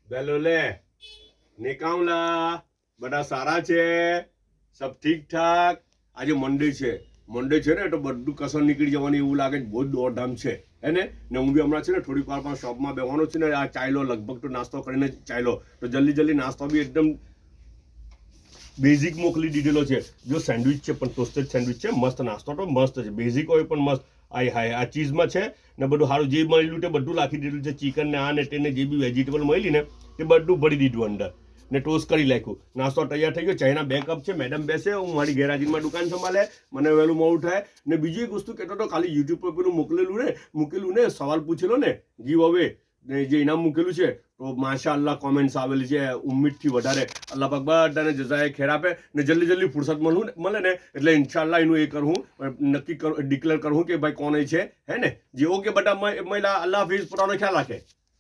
બેલોલે નિકામલા બધા સારા છે, સબ ઠીક ઠાક. આજે મંડે છે ને તો બધું કસર નીકળી જવાની એવું લાગે છે. બહુ જ દોડધામ છે હે ને હું બી હમણાં છે ને થોડીક વાર પણ શોપમાં બેવાનો છે ને. આ ચાયલો લગભગ તો નાસ્તો કરીને ચાયલો તો જલ્દી નાસ્તો બી એકદમ બેઝિક મોકલી દીધેલો છે. જો સેન્ડવિચ છે પણ ટોસ્ટેડ સેન્ડવિચ છે, મસ્ત નાસ્તો તો મસ્ત છે, બેઝિક હોય પણ મસ્ત. આ ચીઝમાં છે ને બધું સારું જે મળ્યું તે બધું નાખી દીધું છે. ચિકન ને આ ને તેને જે બી વેજીટેબલ મળી ને તે બધું ભરી દીધું અંદર ને ટોસ્ટ કરી નાખ્યું. નાસ્તો તૈયાર થઈ ગયો. ચાયના 2 કપ છે. મેડમ બેસે, હું મારી ગેરહાજરીમાં દુકાન સંભાળે, મને વહેલું મોડું થાય. ને બીજી એક વસ્તુ કહેતો હતો, ખાલી યુટ્યુબ પર પેલું મૂકેલું ને સવાલ પૂછેલો ને ગીવ અવે ને જે ઇનામ મૂકેલું છે તો માશાઅલ્લાહ કોમેન્ટ્સ આવેલી છે ઉમ્મીદથી વધારે. અલ્લાહ પાક બધાને જઝાએ ખેર આપે ને જલ્દી ફુરસત મળે ને એટલે ઇન્શાઅલ્લાહ એનું એ કરું, નક્કી ડિક્લેર કરું કે ભાઈ કોણ છે હે ને. જેવો કે બધા મહિલા. અલ્લાહ હાફિઝ, પુરાનો ખ્યાલ રાખે.